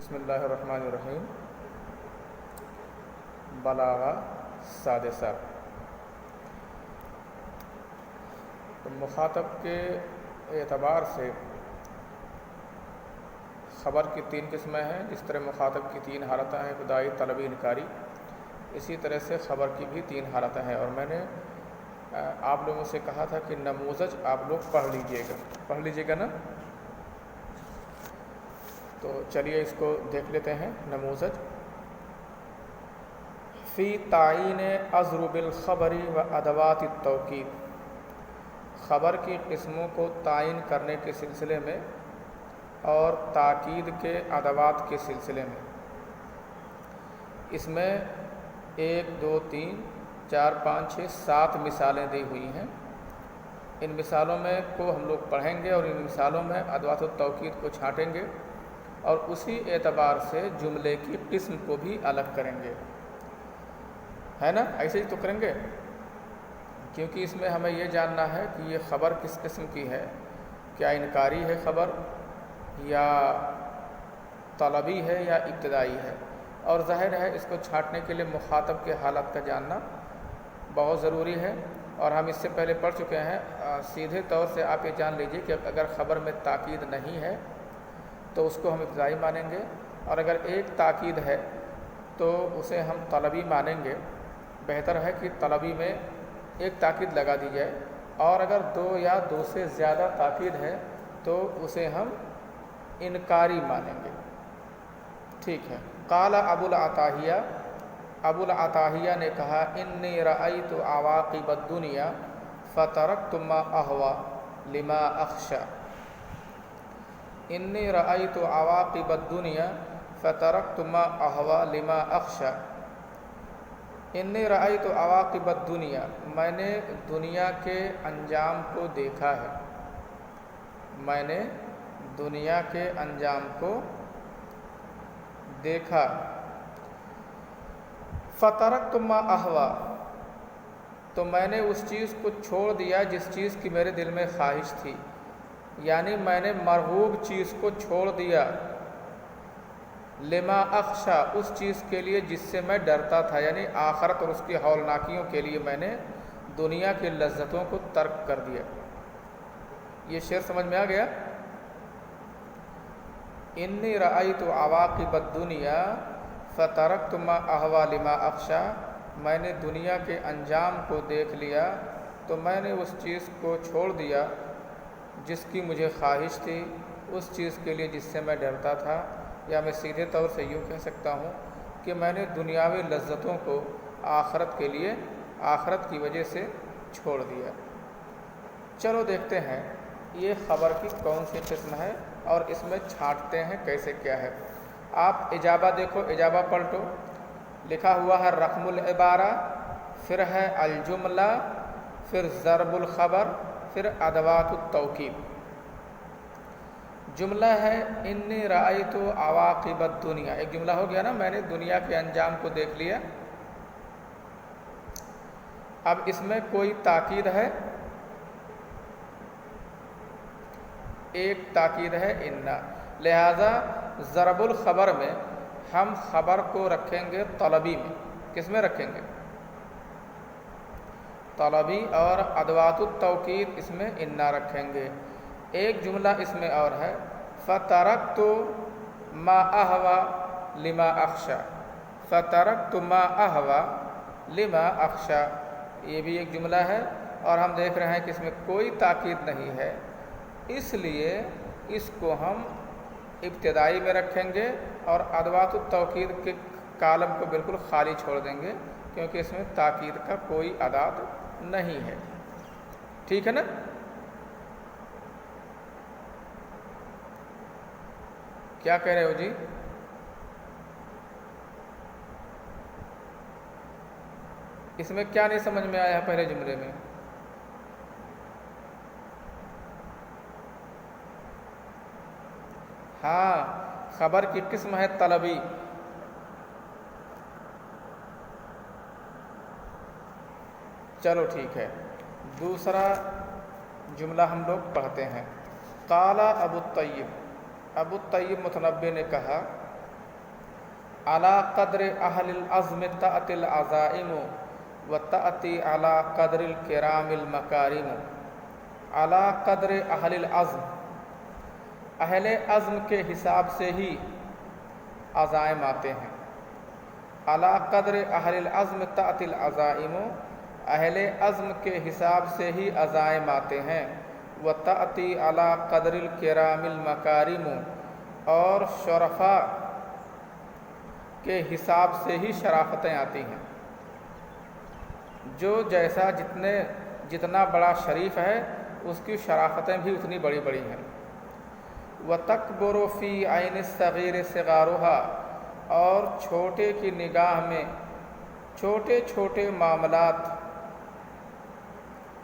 بسم اللہ الرحمن الرحیم۔ بلاغہ سادسہ۔ تو مخاطب کے اعتبار سے خبر کی تین قسمیں ہیں۔ جس طرح مخاطب کی تین حالتیں ہیں، ابتدائی، طلبی، انکاری، اسی طرح سے خبر کی بھی تین حالتیں ہیں۔ اور میں نے آپ لوگوں سے کہا تھا کہ نموذج آپ لوگ پڑھ لیجئے گا نا۔ تو چلیے اس کو دیکھ لیتے ہیں۔ نموذج: فی تعین اضرب الخبر و ادوات التوکید، خبر کی قسموں کو تعین کرنے کے سلسلے میں اور تاکید کے ادوات کے سلسلے میں۔ اس میں 1 2 3 4 5 6 7 مثالیں دی ہوئی ہیں۔ ان مثالوں میں کو ہم لوگ پڑھیں گے اور ان مثالوں میں ادوات التوکید کو چھانٹیں گے اور اسی اعتبار سے جملے کی قسم کو بھی الگ کریں گے، ہے نا؟ ایسے ہی تو کریں گے، کیونکہ اس میں ہمیں یہ جاننا ہے کہ یہ خبر کس قسم کی ہے۔ کیا انکاری ہے خبر، یا طلبی ہے، یا ابتدائی ہے؟ اور ظاہر ہے اس کو چھانٹنے کے لیے مخاطب کے حالت کا جاننا بہت ضروری ہے، اور ہم اس سے پہلے پڑھ چکے ہیں۔ سیدھے طور سے آپ یہ جان لیجئے کہ اگر خبر میں تاکید نہیں ہے تو اس کو ہم ابتدائی مانیں گے، اور اگر ایک تاکید ہے تو اسے ہم طلبی مانیں گے۔ بہتر ہے کہ طلبی میں ایک تاکید لگا دی جائے، اور اگر 2 یا 2 سے زیادہ تاکید ہے تو اسے ہم انکاری مانیں گے۔ ٹھیک ہے۔ قال ابو العطاہیہ نے کہا: انی رأیت عواقب الدنیا فترکت ما اہوی لما اخشی۔ انی رأیت عواقب الدنیا فترکت ما اہوی لما اخشی۔ انی رأیت عواقب الدنیا، میں نے دنیا کے انجام کو دیکھا ہے، میں نے دنیا کے انجام کو دیکھا۔ فترکت ما اہوی، تو میں نے اس چیز کو چھوڑ دیا جس چیز کی میرے دل میں خواہش تھی، یعنی میں نے مرغوب چیز کو چھوڑ دیا۔ لما اخشا، اس چیز کے لیے جس سے میں ڈرتا تھا، یعنی آخرت اور اس کی ہولناکیوں کے لیے میں نے دنیا کی لذتوں کو ترک کر دیا۔ یہ شعر سمجھ میں آ گیا؟ انی رأیت عواقب الدنیا فترکت ما اہوی لما اخشا، میں نے دنیا کے انجام کو دیکھ لیا تو میں نے اس چیز کو چھوڑ دیا جس کی مجھے خواہش تھی، اس چیز کے لیے جس سے میں ڈرتا تھا۔ یا میں سیدھے طور سے یوں کہہ سکتا ہوں کہ میں نے دنیاوی لذتوں کو آخرت کے لیے، آخرت کی وجہ سے چھوڑ دیا۔ چلو دیکھتے ہیں یہ خبر کی کون سی قسم ہے اور اس میں چھانٹتے ہیں کیسے کیا ہے۔ آپ اجابہ دیکھو، اجابہ پلٹو، لکھا ہوا ہے رقم العبارہ، پھر ہے الجملہ، پھر ضرب الخبر، پھر ادوات التوکید۔ جملہ ہے انی رأیت عواقب الدنیا، ایک جملہ ہو گیا نا، میں نے دنیا کے انجام کو دیکھ لیا۔ اب اس میں کوئی تاکید ہے، ایک تاکید ہے انا، لہذا ضرب الخبر میں ہم خبر کو رکھیں گے طلبی میں۔ کس میں رکھیں گے؟ طلبی، اور ادوات التوکید اس میں انا رکھیں گے۔ ایک جملہ اس میں اور ہے، فترکت ما اہوی لما اخشی، فترکت ما اہوی لما اخشی، یہ بھی ایک جملہ ہے، اور ہم دیکھ رہے ہیں کہ اس میں کوئی تاکید نہیں ہے، اس لیے اس کو ہم ابتدائی میں رکھیں گے اور ادوات التوکید کے کالم کو بالکل خالی چھوڑ دیں گے، کیونکہ اس میں تاکید کا کوئی ادات نہیں ہے۔ ٹھیک ہے نا؟ کیا کہہ رہے ہو جی؟ اس میں کیا نہیں سمجھ میں آیا پہلے جملے میں؟ ہاں، خبر کی قسم ہے طلبی۔ چلو ٹھیک ہے، دوسرا جملہ ہم لوگ پڑھتے ہیں۔ قال ابو الطیب، ابو الطیب متنبی نے کہا: علی قدر اہل العزم تأتی العزائم و تأتی علی قدر الکرام المکارم۔ علی قدر اہل العزم، اہل عزم کے حساب سے ہی عزائم آتے ہیں۔ علی قدر اہل العزم تأتی العزائم، اہل عزم کے حساب سے ہی عزائم آتے ہیں۔ و تأتی علی قدر الکرام المکارم، اور شرفاء کے حساب سے ہی شرافتیں آتی ہیں۔ جو جیسا جتنا بڑا شریف ہے اس کی شرافتیں بھی اتنی بڑی بڑی ہیں۔ وَتَكْبُرُ فِي عَيْنِ الصَّغِيرِ صِغَارُهَا، اور چھوٹے کی نگاہ میں چھوٹے چھوٹے معاملات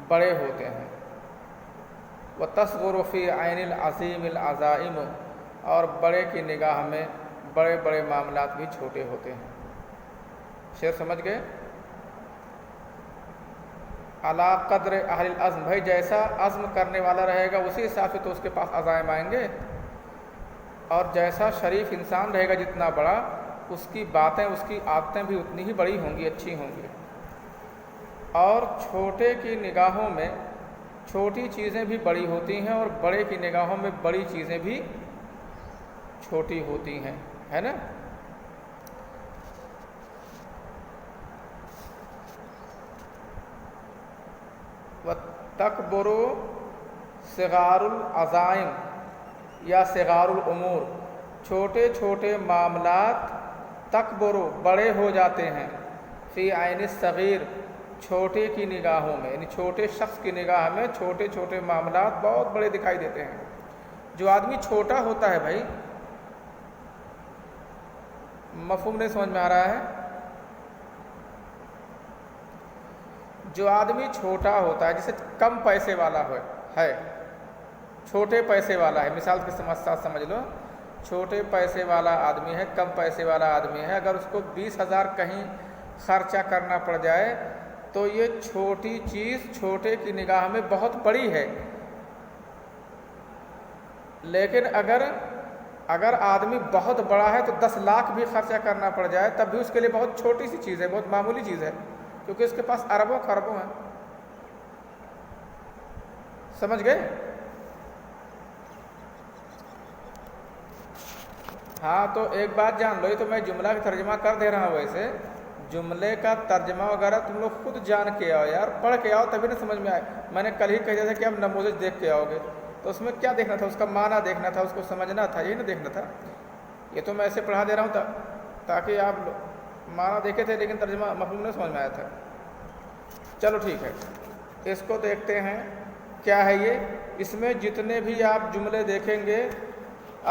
بڑے ہوتے ہیں۔ وَتَصْغُرُ فِي عَيْنِ الْعَظِيمِ الْعَزَائِمُ، اور بڑے کی نگاہ میں بڑے بڑے معاملات بھی چھوٹے ہوتے ہیں۔ شعر سمجھ گئے؟ علی قدر اہل العزم، بھائی جیسا عزم کرنے والا رہے گا اسی حساب سے تو اس کے پاس عزائم آئیں گے، اور جیسا شریف انسان رہے گا جتنا بڑا، اس کی باتیں اس کی عادتیں بھی اتنی ہی بڑی ہوں گی، اچھی ہوں گی۔ اور چھوٹے کی نگاہوں میں چھوٹی چیزیں بھی بڑی ہوتی ہیں، اور بڑے کی نگاہوں میں بڑی چیزیں بھی چھوٹی ہوتی ہیں، ہے نا؟ وَتَكْبُرُ صِغَارُ الْعَزَائِم یا صِغَارُ الْأُمُور، چھوٹے چھوٹے معاملات تکبر بڑے ہو جاتے ہیں، فی عین الصغیر چھوٹے کی نگاہوں میں، یعنی چھوٹے شخص کی نگاہ میں چھوٹے چھوٹے معاملات بہت بڑے دکھائی دیتے ہیں۔ جو آدمی چھوٹا ہوتا ہے بھائی، مفہوم نہیں سمجھ میں آ رہا ہے؟ جو آدمی چھوٹا ہوتا ہے، جسے کم پیسے والا ہے، چھوٹے پیسے والا ہے، مثال کے ساتھ سمجھ لو، چھوٹے پیسے والا آدمی ہے، کم پیسے والا آدمی ہے، اگر اس کو 20,000 کہیں خرچہ کرنا پڑ جائے تو یہ چھوٹی چیز چھوٹے کی نگاہ میں بہت بڑی ہے۔ لیکن اگر آدمی بہت بڑا ہے تو 10 لاکھ بھی خرچہ کرنا پڑ جائے تب بھی اس کے لیے بہت چھوٹی سی چیز ہے، بہت معمولی چیز ہے، کیونکہ اس کے پاس اربوں خربوں ہیں۔ سمجھ گئے؟ ہاں، تو ایک بات جان لو، یہ تو میں جملہ کا ترجمہ کر دے رہا ہوں، ویسے جملے کا ترجمہ وغیرہ تم لوگ خود جان کے آؤ یار، پڑھ کے آؤ تبھی نہ سمجھ میں آئے۔ میں نے کل ہی کہہ دیا تھا کہ اب نموذج دیکھ کے آؤ گے، تو اس میں کیا دیکھنا تھا؟ اس کا معنی دیکھنا تھا، اس کو سمجھنا تھا، یہی نہ دیکھنا تھا۔ یہ تو میں ایسے پڑھا دے رہا ہوں تاکہ آپ معنی دیکھے تھے لیکن ترجمہ مفہوم نہیں سمجھ میں آیا تھا۔ چلو ٹھیک ہے، اس کو دیکھتے ہیں کیا ہے یہ۔ اس میں جتنے بھی آپ جملے دیکھیں گے،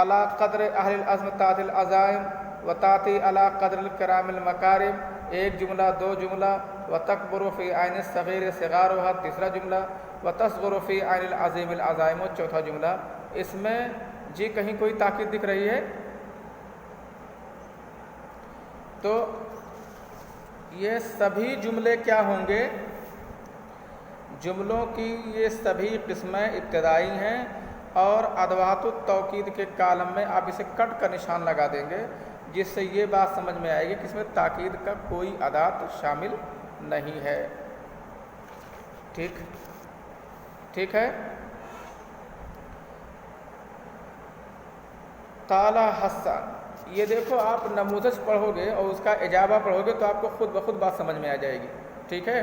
علی قدر اہل العزم تأتی العزائم و تأتی علی قدر الکرام المکارم، ایک جملہ، دو جملہ، وتکبر فی عین الصغیر صغارها، تیسرا جملہ، وتصغر فی عین العظیم العزائم، چوتھا جملہ۔ اس میں جی کہیں کوئی تاکید دکھ رہی ہے؟ تو یہ سبھی جملے کیا ہوں گے؟ جملوں کی یہ سبھی قسمیں ابتدائی ہیں، اور ادوات التوکید کے کالم میں آپ اسے کٹ کا نشان لگا دیں گے، جس سے یہ بات سمجھ میں آئے گی کہ اس میں تاکید کا کوئی ادات شامل نہیں ہے۔ ٹھیک ہے؟ قال حسان، یہ دیکھو آپ نموذج پڑھو گے اور اس کا اجابہ پڑھو گے تو آپ کو خود بخود بات سمجھ میں آ جائے گی۔ ٹھیک ہے؟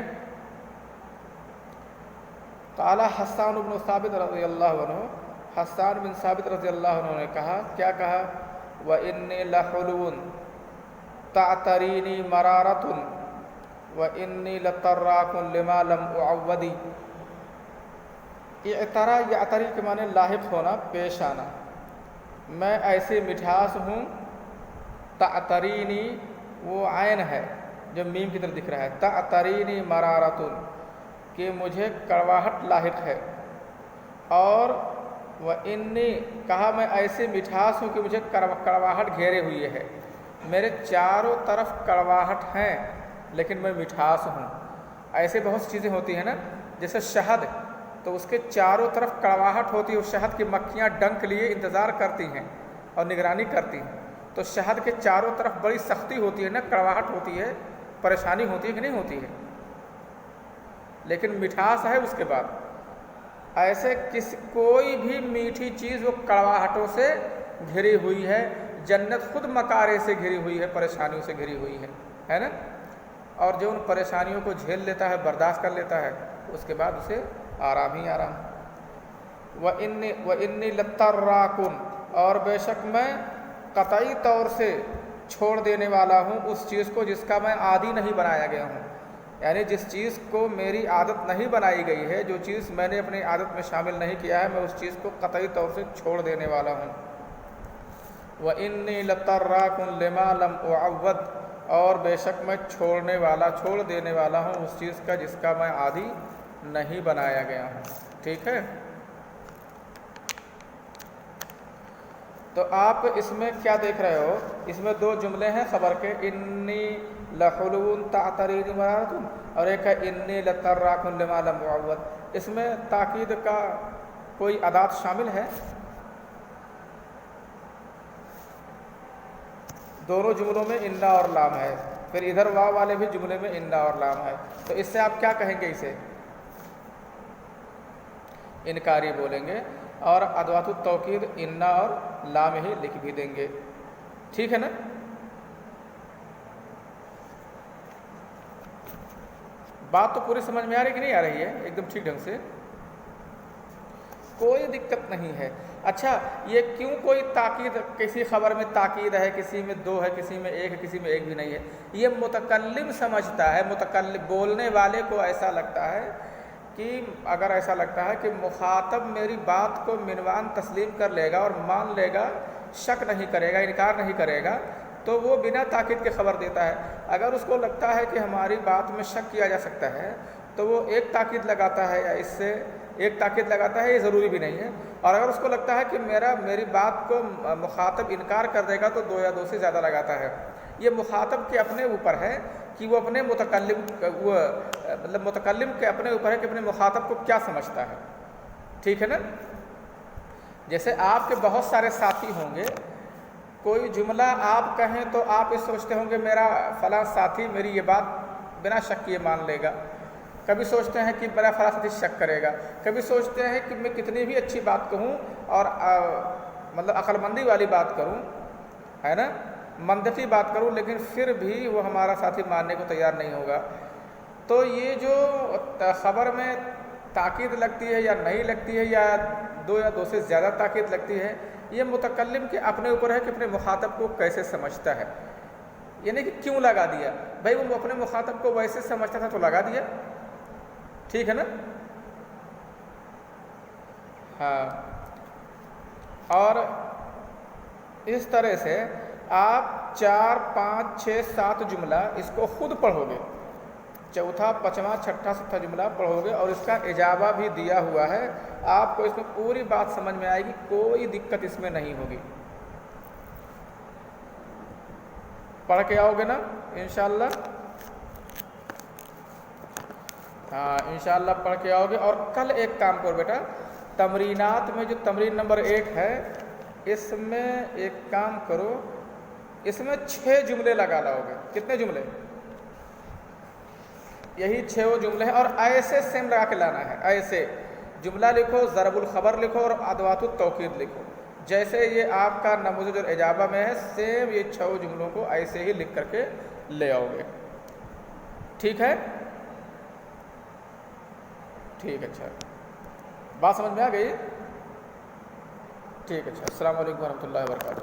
قال حسان بن ثابت رضی اللہ عنہ، حسان بن ثابت رضی اللہ عنہ نے کہا، کیا کہا؟ وَإِنِّي لَحُلُوٌ تَعْتَرِينِي مَرَارَةٌ وَإِنِّي لَطَرَّاكٌ لِمَا لَمْ أُعَوَّدِ۔ اعترا، یعتری کے معنی لاحق ہونا، پیش آنا۔ میں ایسی مٹھاس ہوں، تعترینی وہ عین ہے جو میم کی طرف دکھ رہا ہے، تعترینی مرارۃ، کہ مجھے کڑواہٹ لاحق ہے، اور وَإِنِّي کہا میں ایسی مٹھاس ہوں کہ مجھے کڑواہٹ گھیرے ہوئی ہے، میرے چاروں طرف کڑواہٹ ہیں لیکن میں مٹھاس ہوں۔ ایسے بہت سی چیزیں ہوتی ہیں نا، جیسے شہد، تو اس کے چاروں طرف کڑواہٹ ہوتی ہے، اس شہد کی مکھیاں ڈنک لیے انتظار کرتی ہیں اور نگرانی کرتی ہیں، تو شہد کے چاروں طرف بڑی سختی ہوتی ہے نا، کڑواہٹ ہوتی ہے، پریشانی ہوتی ہے کہ نہیں ہوتی ہے، لیکن مٹھاس ہے اس کے بعد۔ ایسے کوئی بھی میٹھی چیز وہ کڑواہٹوں سے گھری ہوئی ہے، جنت خود مکارے سے گھری ہوئی ہے، پریشانیوں سے گھری ہوئی ہے نا۔ اور جو ان پریشانیوں کو جھیل لیتا ہے، برداشت کر لیتا ہے، اس کے بعد اسے آرام ہی آرام۔ وَإِنِّي لَتَّرَّاكٌ، اور بے شک میں قطعی طور سے چھوڑ دینے والا ہوں اس چیز کو جس کا میں عادی نہیں بنایا گیا ہوں، یعنی جس چیز کو میری عادت نہیں بنائی گئی ہے، جو چیز میں نے اپنی عادت میں شامل نہیں کیا ہے، میں اس چیز کو قطعی طور سے چھوڑ دینے والا ہوں۔ وَإِنِّي لَتَّرَّاكٌ لِمَا لَمْ أُعَوَّدْ، اور بے شک میں چھوڑ دینے والا ہوں اس چیز کا جس کا میں عادی نہیں بنایا گیا ہوں۔ ٹھیک ہے، تو آپ اس میں کیا دیکھ رہے ہو؟ اس میں دو جملے ہیں خبر کے، انی لحلو تعترینی مرارتن، اور ایک ہے انی لتراکن لما لم یعود۔ اس میں تاکید کا کوئی ادات شامل ہے؟ دونوں جملوں میں انا اور لام ہے، پھر ادھر واو والے بھی جملے میں انا اور لام ہے، تو اس سے آپ کیا کہیں گے؟ اسے انکاری بولیں گے، اور ادوات التوکید انا اور لام ہی لکھ بھی دیں گے۔ ٹھیک ہے نا؟ بات تو پوری سمجھ میں آ رہی کہ نہیں آ رہی ہے؟ ایک دم ٹھیک ڈھنگ سے، کوئی دقت نہیں ہے۔ اچھا، یہ کیوں کوئی تاکید، کسی خبر میں تاکید ہے، کسی میں دو ہے، کسی میں ایک ہے، کسی میں ایک بھی نہیں ہے؟ یہ متکلم سمجھتا ہے، متکلم بولنے والے کو ایسا لگتا ہے کہ اگر ایسا لگتا ہے کہ مخاطب میری بات کو عنوان تسلیم کر لے گا اور مان لے گا، شک نہیں کرے گا، انکار نہیں کرے گا، تو وہ بنا تاکید کے خبر دیتا ہے۔ اگر اس کو لگتا ہے کہ ہماری بات میں شک کیا جا سکتا ہے تو وہ ایک تاکید لگاتا ہے، یا اس سے ایک تاکید لگاتا ہے، یہ ضروری بھی نہیں ہے۔ اور اگر اس کو لگتا ہے کہ میری بات کو مخاطب انکار کر دے گا تو دو یا دو سے زیادہ لگاتا ہے۔ یہ مخاطب کے اپنے اوپر ہے کہ وہ اپنے متکلم کے اپنے اوپر ہے کہ اپنے مخاطب کو کیا سمجھتا ہے۔ ٹھیک ہے نا؟ جیسے آپ کے بہت سارے ساتھی ہوں گے، کوئی جملہ آپ کہیں تو آپ یہ سوچتے ہوں گے میرا فلاں ساتھی میری یہ بات بنا شک کیے مان لے گا، کبھی سوچتے ہیں کہ میرا فلاں ساتھی شک کرے گا، کبھی سوچتے ہیں کہ میں کتنی بھی اچھی بات کہوں اور مطلب عقل مندی والی بات کروں، ہے نا، منطقی بات کروں، لیکن پھر بھی وہ ہمارا ساتھی ماننے کو تیار نہیں ہوگا۔ تو یہ جو خبر میں تاکید لگتی ہے یا نہیں لگتی ہے، یا دو سے زیادہ تاکید لگتی ہے، یہ متکلم کے اپنے اوپر ہے کہ اپنے مخاطب کو کیسے سمجھتا ہے، یعنی کہ کیوں لگا دیا۔ بھائی وہ اپنے مخاطب کو ویسے سمجھتا تھا تو لگا دیا، ٹھیک ہے نا؟ ہاں، اور اس طرح سے آپ 4 5 6 7 جملہ اس کو خود پڑھو گے، چوتھا پانچواں چھٹا ستھا جملہ پڑھو گے، اور اس کا اجابہ بھی دیا ہوا ہے، آپ کو اس میں پوری بات سمجھ میں آئے گی، کوئی دقت اس میں نہیں ہوگی۔ پڑھ کے آؤ گے نا انشاءاللہ؟ ہاں انشاءاللہ پڑھ کے آؤ گے۔ اور کل ایک کام کرو بیٹا، تمرینات میں جو تمرین نمبر 1 ہے، اس میں ایک کام کرو، اس میں 6 جملے لگا لاؤ گے۔ کتنے جملے؟ یہی 6 جملے ہیں، اور ایسے سیم لگا کے لانا ہے۔ ایسے جملہ لکھو، ضرب الخبر لکھو، اور ادوات التوکید لکھو، جیسے یہ آپ کا نموذج اور اجابہ میں ہے، سیم یہ 6 جملوں کو ایسے ہی لکھ کر کے لے آؤ گے۔ ٹھیک ہے؟ ٹھیک ہے، اچھا، بات سمجھ میں آ گئی؟ ٹھیک ہے، اچھا، السلام علیکم ورحمۃ اللہ وبرکاتہ۔